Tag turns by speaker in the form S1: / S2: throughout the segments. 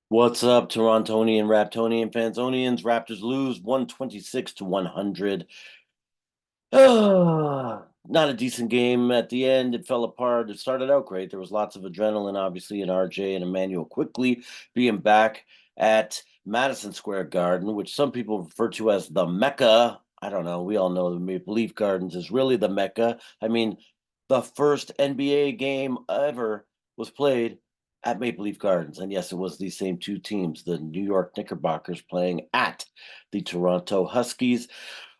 S1: What's up, Torontonian, Raptonian, Fansonians? Raptors lose 126 to 100. Not a decent game at the end. It fell apart. It started out great. There was lots of adrenaline, obviously, in RJ and Emmanuel quickly being back at Madison Square Garden, which some people refer to as the Mecca. I don't know. We all know the Maple Leaf Gardens is really the Mecca. I mean, the first NBA game ever was played at Maple Leaf Gardens. And yes, it was these same two teams, the New York Knickerbockers playing at the Toronto Huskies.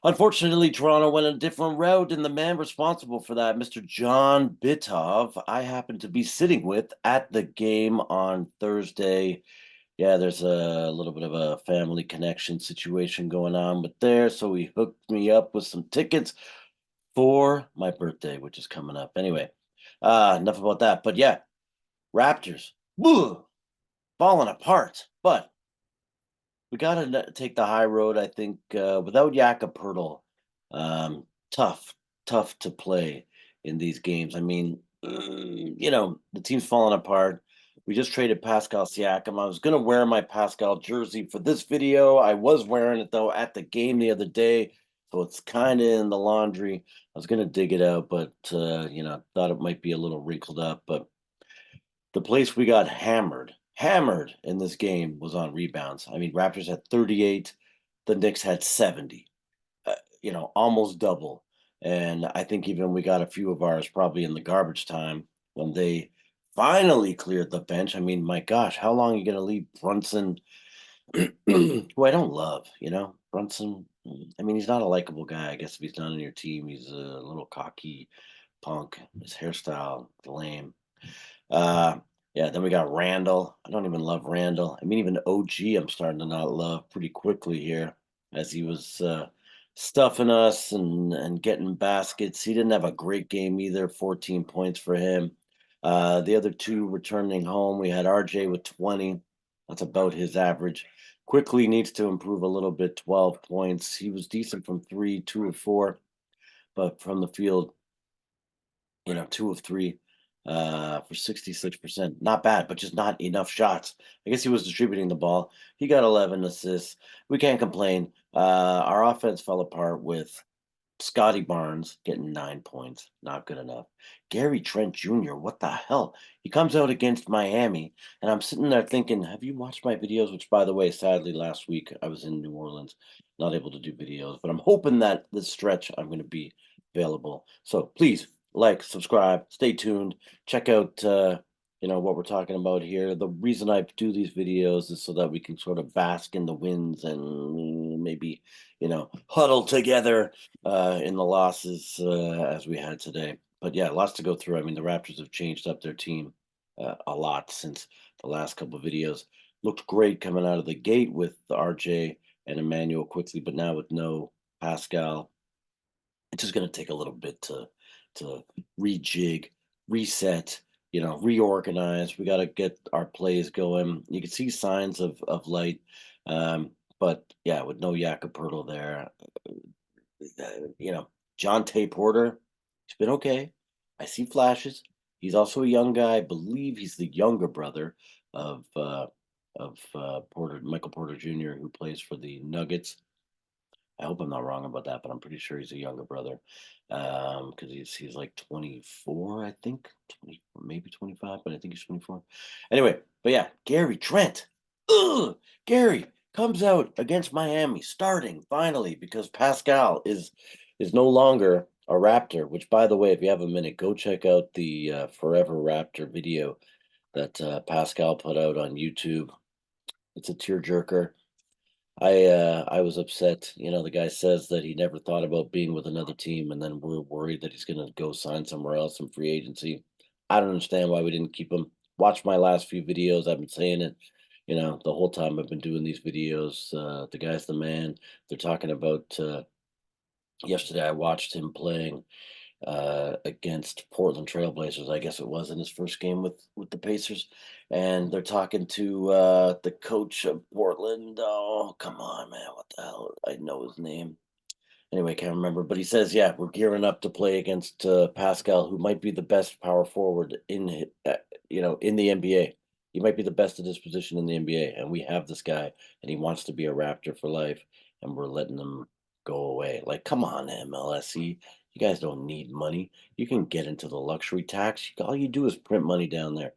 S1: Unfortunately, Toronto went a different route, and the man responsible for that, Mr. John Bitov, I happened to be sitting with at the game on Thursday. Yeah, there's a little bit of a family connection situation going on with there, so he hooked me up with some tickets for my birthday, which is coming up. Anyway, enough about that. But yeah, Raptors, woo, falling apart. But we got to take the high road. I think without Jakob um, tough, tough to play in these games. I mean, the team's falling apart. We just traded Pascal Siakam. I was gonna wear my Pascal jersey for this video. I was wearing it though at the game the other day, so it's kind of in the laundry. I was gonna dig it out, but thought it might be a little wrinkled up. But the place we got hammered in this game was on rebounds. I mean, Raptors had 38, the Knicks had 70, almost double. And I think even we got a few of ours probably in the garbage time when they finally cleared the bench. I mean, my gosh, how long are you going to leave Brunson, who I don't love, Brunson. I mean, he's not a likable guy. I guess if he's not on your team, he's a little cocky punk. His hairstyle, lame. Uh, yeah, then we got Randle. I don't even love Randle. I mean, even OG, I'm starting to not love pretty quickly here, as he was stuffing us and getting baskets. He didn't have a great game either. 14 points for him. The other two returning home, we had RJ with 20. That's about his average. Quickly needs to improve a little bit. 12 points. He was decent from three, 2 of 4, but from the field, 2 of 3 for 66%. Not bad, but just not enough shots. I guess he was distributing the ball. He got 11 assists. We can't complain. Our offense fell apart with Scotty Barnes getting 9 points. Not good enough. Gary Trent Jr., what the hell? He comes out against Miami, and I'm sitting there thinking, have you watched my videos? Which, by the way, sadly, last week I was in New Orleans, not able to do videos, but I'm hoping that this stretch I'm going to be available. So please like, subscribe, stay tuned, check out what we're talking about here. The reason I do these videos is so that we can sort of bask in the wins and maybe, huddle together in the losses as we had today. But yeah, lots to go through. I mean, the Raptors have changed up their team a lot since the last couple of videos. Looked great coming out of the gate with RJ and Emmanuel quickly, but now with no Pascal, it's just going to take a little bit to rejig, reset, reorganize. We got to get our plays going. You can see signs of light, but yeah, with no Jakob there, John Tay Porter, he's been okay. I see flashes. He's also a young guy. I believe he's the younger brother of Porter, Michael Porter Jr., who plays for the Nuggets. I hope I'm not wrong about that, but I'm pretty sure he's a younger brother, because he's like 24, I think, 20, maybe 25, but I think he's 24. Anyway, but yeah, Gary Trent, ugh, Gary comes out against Miami, starting finally because Pascal is no longer a Raptor. Which, by the way, if you have a minute, go check out the Forever Raptor video that Pascal put out on YouTube. It's a tearjerker. I was upset. The guy says that he never thought about being with another team, and then we're worried that he's going to go sign somewhere else in free agency. I don't understand why we didn't keep him. Watch my last few videos. I've been saying it, the whole time I've been doing these videos. The guy's the man. They're talking about yesterday. I watched him playing against Portland Trailblazers. I guess it was in his first game with the Pacers, and they're talking to the coach of Portland. Oh, come on, man! What the hell? I know his name. Anyway, can't remember, but he says, "Yeah, we're gearing up to play against Pascal, who might be the best power forward in in the NBA." He might be the best at his position in the NBA, and we have this guy, and he wants to be a Raptor for life, and we're letting him go away. Like, come on, MLSE. You guys don't need money. You can get into the luxury tax. All you do is print money down there.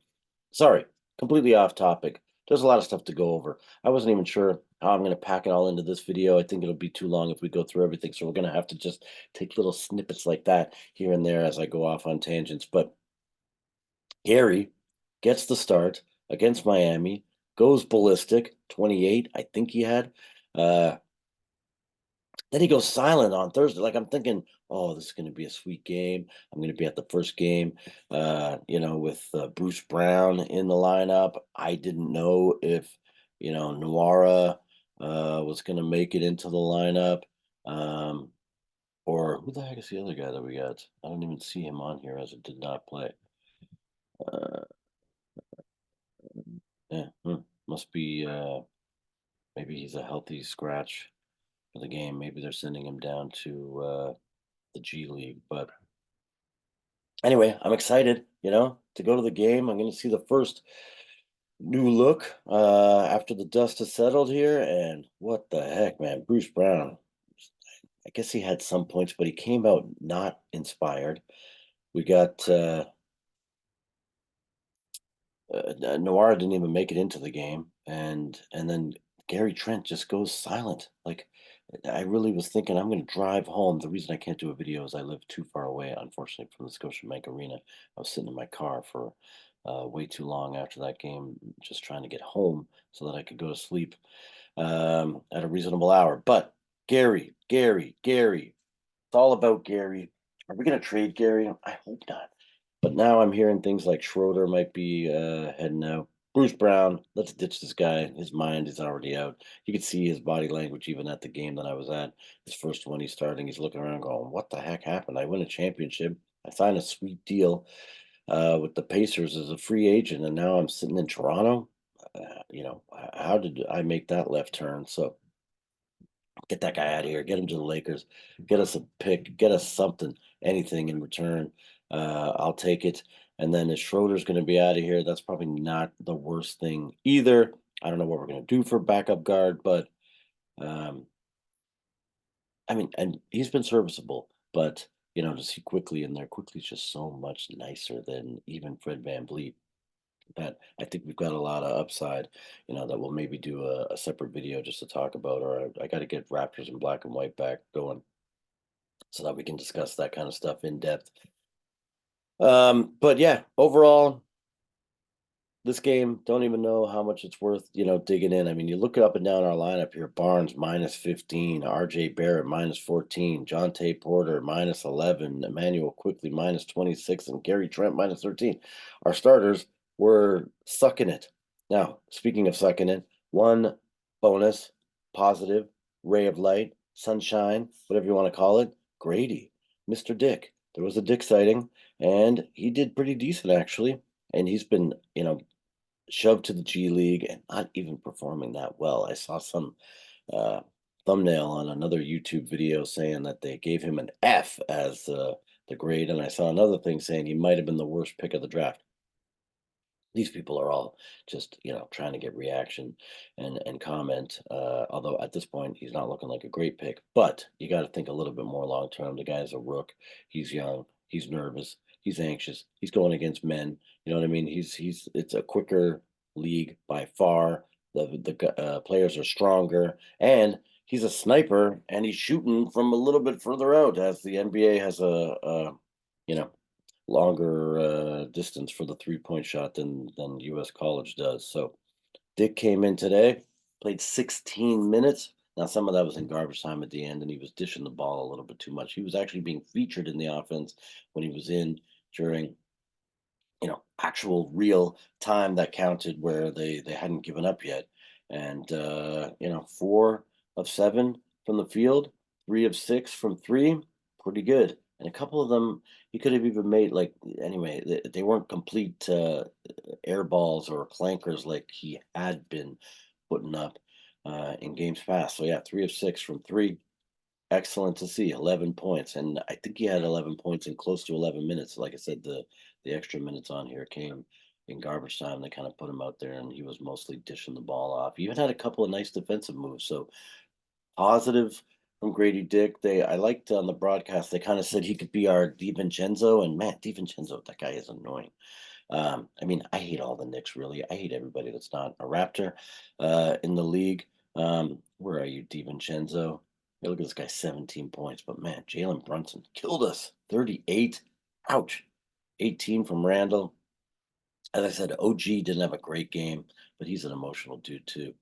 S1: Sorry, completely off topic. There's a lot of stuff to go over. I wasn't even sure how I'm going to pack it all into this video. I think it'll be too long if we go through everything. So we're going to have to just take little snippets like that here and there as I go off on tangents. But Gary gets the start against Miami, goes ballistic, 28, I think he had. Uh, then he goes silent on Thursday. Like I'm thinking, oh, this is going to be a sweet game. I'm going to be at the first game, with Bruce Brown in the lineup. I didn't know if, Noara was going to make it into the lineup. Um, or who the heck is the other guy that we got? I don't even see him on here as it did not play. Uh, yeah, must be maybe he's a healthy scratch for the game. Maybe they're sending him down to the G League. But anyway, I'm excited, to go to the game. I'm going to see the first new look after the dust has settled here. And what the heck, man, Bruce Brown. I guess he had some points, but he came out not inspired. We got Noir didn't even make it into the game, and then Gary Trent just goes silent. Like I really was thinking I'm going to drive home. The reason I can't do a video is I live too far away, unfortunately, from the Scotiabank Arena. I was sitting in my car for way too long after that game, just trying to get home so that I could go to sleep at a reasonable hour. But Gary, it's all about Gary. Are we going to trade Gary? I hope not. But now I'm hearing things like Schroeder might be heading out. Bruce Brown, let's ditch this guy. His mind is already out. You could see his body language even at the game that I was at. His first one he's starting. He's looking around going, what the heck happened? I win a championship. I signed a sweet deal with the Pacers as a free agent, and now I'm sitting in Toronto. How did I make that left turn? So get that guy out of here. Get him to the Lakers. Get us a pick. Get us something, anything in return. I'll take it. And then if Schroeder's going to be out of here, that's probably not the worst thing either. I don't know what we're going to do for backup guard, but um, I mean, and he's been serviceable. But to see Quickly in there, Quickly's just so much nicer than even Fred VanVleet. That I think we've got a lot of upside, that we'll maybe do a separate video just to talk about. Or I got to get Raptors in black and white back going so that we can discuss that kind of stuff in depth. But yeah, overall, this game, don't even know how much it's worth, digging in. I mean, you look up and down our lineup here: Barnes minus 15, RJ Barrett minus 14, John Tay Porter minus 11, Emmanuel Quickly minus 26, and Gary Trent minus 13. Our starters were sucking it. Now, speaking of sucking it, one bonus, positive, ray of light, sunshine, whatever you want to call it, Grady, Mr. Dick. There was a Dick sighting, and he did pretty decent, actually. And he's been, shoved to the G League and not even performing that well. I saw some thumbnail on another YouTube video saying that they gave him an F as the grade, and I saw another thing saying he might have been the worst pick of the draft. These people are all just trying to get reaction and comment, although at this point he's not looking like a great pick. But you got to think a little bit more long term. The guy's a rook. He's young, he's nervous, he's anxious, he's going against men. You know what I mean? He's it's a quicker league by far. The players are stronger, and he's a sniper, and he's shooting from a little bit further out, as the NBA has a you know longer distance for the 3-point shot than U.S. college does. So Dick came in today, played 16 minutes. Now some of that was in garbage time at the end, and he was dishing the ball a little bit too much. He was actually being featured in the offense when he was in during actual real time that counted, where they hadn't given up yet. And 4 of 7 from the field, 3 of 6 from three, pretty good. And a couple of them he could have even made, like, anyway, they weren't complete air balls or clankers like he had been putting up in games past. So yeah, 3 of 6 from three. Excellent to see. 11 points, and I think he had 11 points in close to 11 minutes. Like I said, the extra minutes on here came in garbage time, they kind of put him out there, and he was mostly dishing the ball off. He even had a couple of nice defensive moves. So positive from Grady Dick. I liked on the broadcast, they kind of said he could be our DiVincenzo, and man, DiVincenzo, that guy is annoying. I mean, I hate all the Knicks, really. I hate everybody that's not a Raptor in the league. Where are you, DiVincenzo? Hey, look at this guy, 17 points. But man, Jalen Brunson killed us. 38. Ouch. 18 from Randle. As I said, OG didn't have a great game, but he's an emotional dude too.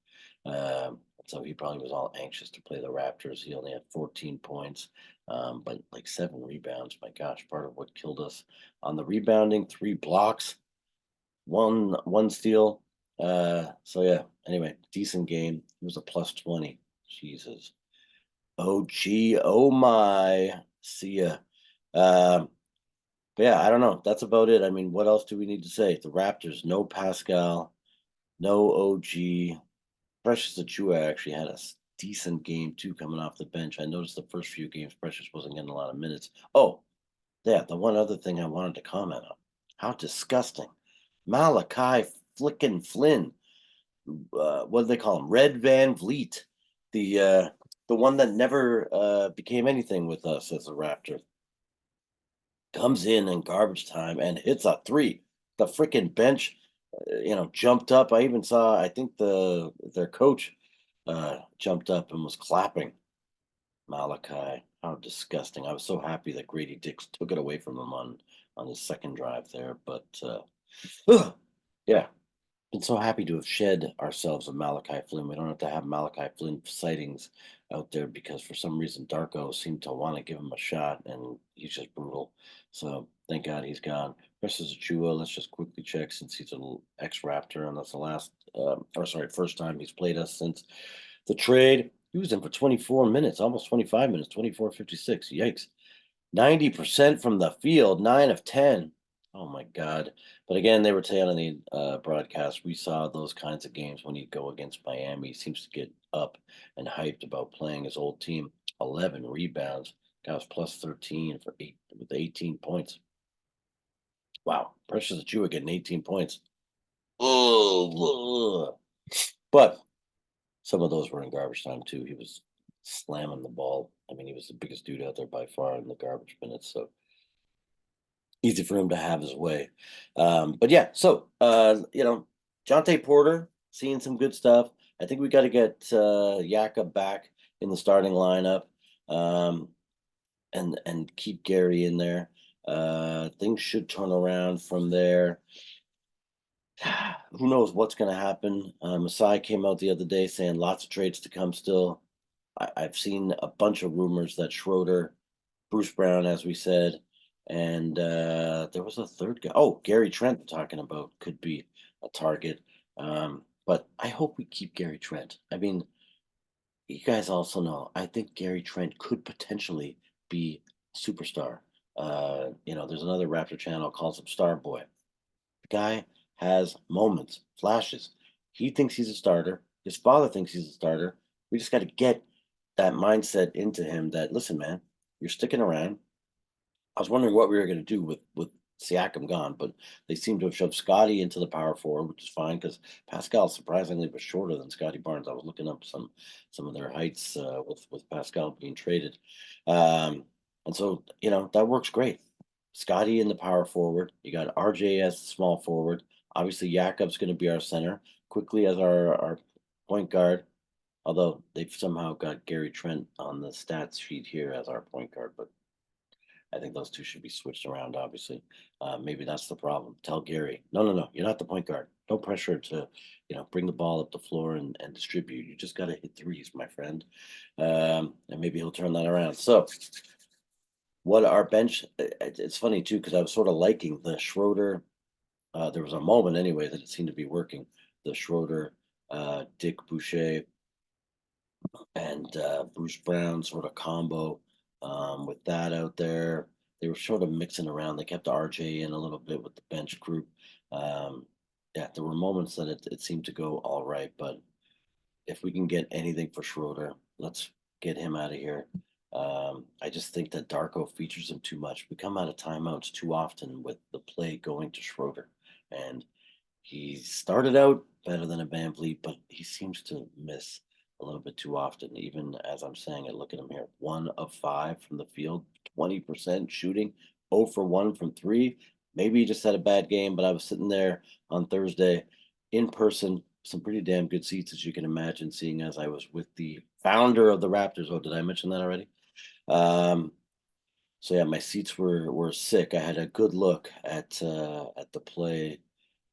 S1: So he probably was all anxious to play the Raptors. He only had 14 points, but like 7 rebounds. My gosh, part of what killed us on the rebounding, 3 blocks, one steal. So yeah. Anyway, decent game. It was a plus 20. Jesus. OG, oh my. See ya. Um, but yeah, I don't know. That's about it. I mean, what else do we need to say? The Raptors, no Pascal, no OG. Precious Achua actually had a decent game too coming off the bench. I noticed the first few games Precious wasn't getting a lot of minutes. Oh, yeah, the one other thing I wanted to comment on. How disgusting. Malachi flickin' Flynn. What do they call him? Red Van Vliet. The one that never became anything with us as a Raptor. Comes in garbage time and hits a three. The freaking bench, jumped up. I even saw. I think their coach jumped up and was clapping. Malachi, how disgusting! I was so happy that Grady Dix took it away from him on his second drive there, but yeah, been so happy to have shed ourselves of Malachi Flynn. We don't have to have Malachi Flynn sightings out there because for some reason Darko seemed to want to give him a shot, and he's just brutal. So thank God he's gone. Versus Achua, let's just quickly check since he's an ex-Raptor, and that's the first time he's played us since the trade. He was in for 24 minutes, almost 25 minutes, 24:56. Yikes. 90% from the field, 9 of 10. Oh my God. But again, they were saying on the broadcast, we saw those kinds of games when you go against Miami. He seems to get up and hyped about playing his old team. 11 rebounds. Guy was plus 13 with 18 points. Wow. Precious Achua getting 18 points. Oh, but some of those were in garbage time too. He was slamming the ball. I mean, he was the biggest dude out there by far in the garbage minutes. So easy for him to have his way. But yeah, so Jonte Porter seeing some good stuff. I think we got to get Yaka back in the starting lineup, um, and keep Gary in there. Things should turn around from there. Who knows what's going to happen? Masai came out the other day saying lots of trades to come still. I've seen a bunch of rumors that Schroeder, Bruce Brown, as we said, and there was a third guy. Oh, Gary Trent, we're talking about, could be a target. But I hope we keep Gary Trent. I mean, you guys also know, I think Gary Trent could potentially be a superstar. There's another Raptor channel calls him Starboy. The guy has moments, flashes. He thinks he's a starter. His father thinks he's a starter. We just got to get that mindset into him that, listen, man, you're sticking around. I was wondering what we were going to do with Siakam gone, but they seem to have shoved Scotty into the power forward, which is fine because Pascal surprisingly was shorter than Scotty Barnes. I was looking up some of their heights with Pascal being traded, and so that works great. Scotty in the power forward. You got RJ as the small forward. Obviously, Jakob's going to be our center. Quickly as our point guard. Although they've somehow got Gary Trent on the stats sheet here as our point guard, but I think those two should be switched around, obviously. Maybe that's the problem. Tell Gary, no, no, no, you're not the point guard. No pressure to, bring the ball up the floor and distribute. You just got to hit threes, my friend. And maybe he'll turn that around. So, what our bench, it's funny too, because I was sort of liking the Schroeder. There was a moment anyway that it seemed to be working. The Schroeder, Dick Boucher, and Bruce Brown sort of combo with that out there. They were sort of mixing around. They kept RJ in a little bit with the bench group. Um, yeah, there were moments that it seemed to go all right, but if we can get anything for Schroeder, let's get him out of here. I just think that Darko features him too much. We come out of timeouts too often with the play going to Schroeder, and he started out better than a Van Vliet, but he seems to miss a little bit too often. Even as I'm saying it, look at him here. 1 of 5 from the field, 20% shooting, 0 for 1 from three. Maybe he just had a bad game, but I was sitting there on Thursday in person, some pretty damn good seats, as you can imagine, seeing as I was with the founder of the Raptors. Oh, did I mention that already? Um, so yeah, my seats were sick. I had a good look at the play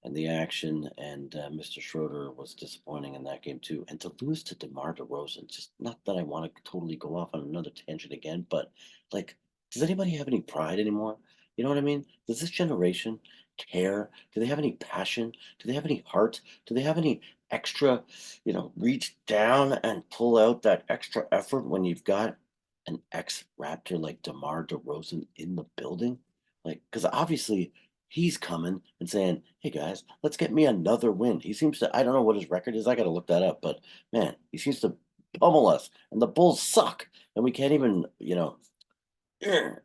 S1: and the action, and Mr. Schroeder was disappointing in that game too. And to lose to DeMar DeRozan, just not that I want to totally go off on another tangent again, but like, does anybody have any pride anymore? You know what I mean? Does this generation care? Do they have any passion? Do they have any heart? Do they have any extra, reach down and pull out that extra effort when you've got an ex-Raptor like DeMar DeRozan in the building? Like, because obviously he's coming and saying, "Hey guys, let's get me another win." He seems to, I don't know what his record is. I got to look that up, but man, he seems to pummel us and the Bulls suck and we can't even,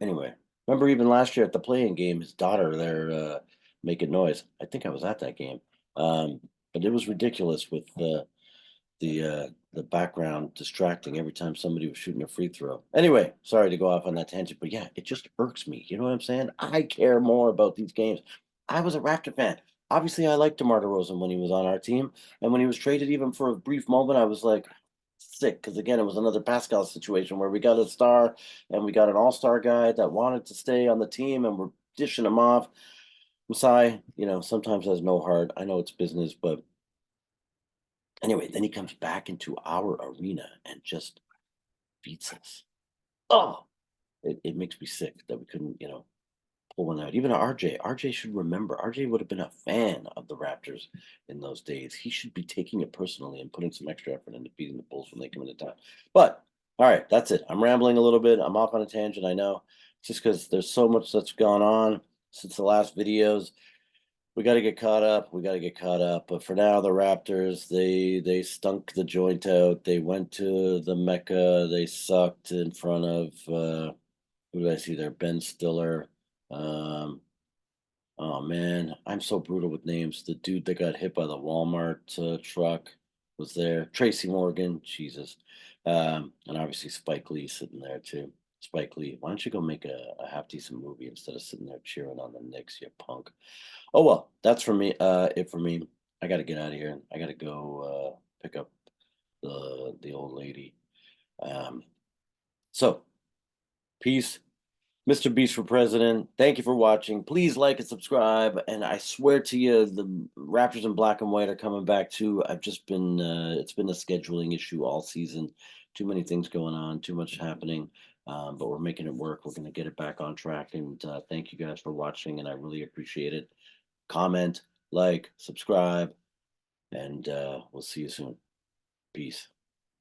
S1: anyway. Remember even last year at the playing game, his daughter there making noise. I think I was at that game. But it was ridiculous with the background distracting every time somebody was shooting a free throw. Anyway, sorry to go off on that tangent, but yeah, it just irks me. You know what I'm saying? I care more about these games. I was a Raptor fan. Obviously, I liked DeMar DeRozan when he was on our team, and when he was traded, even for a brief moment, I was like sick because again, it was another Pascal situation where we got a star and we got an all-star guy that wanted to stay on the team, and we're dishing him off. Masai, sometimes has no heart. I know it's business, but anyway, then he comes back into our arena and just beats us. Oh, it makes me sick that we couldn't, pull one out. Even RJ. RJ should remember. RJ would have been a fan of the Raptors in those days. He should be taking it personally and putting some extra effort into beating the Bulls when they come into town. But all right, that's it. I'm rambling a little bit. I'm off on a tangent. I know, just because there's so much that's gone on since the last videos. We got to get caught up. We got to get caught up. But for now, the Raptors, they stunk the joint out. They went to the Mecca. They sucked in front of who did I see there? Ben Stiller. Um, oh man, I'm so brutal with names. The dude that got hit by the Walmart truck was there. Tracy Morgan, Jesus, and obviously Spike Lee sitting there too. Spike Lee, why don't you go make a half decent movie instead of sitting there cheering on the Knicks, you punk? Oh well, that's for me. It for me. I got to get out of here. I got to go pick up the old lady. Um, so peace, Mr. Beast for president. Thank you for watching. Please like and subscribe. And I swear to you, the Raptors in black and white are coming back too. I've just been it's been a scheduling issue all season. Too many things going on. Too much happening. But we're making it work. We're going to get it back on track. And thank you guys for watching. And I really appreciate it. Comment, like, subscribe, and we'll see you soon. Peace.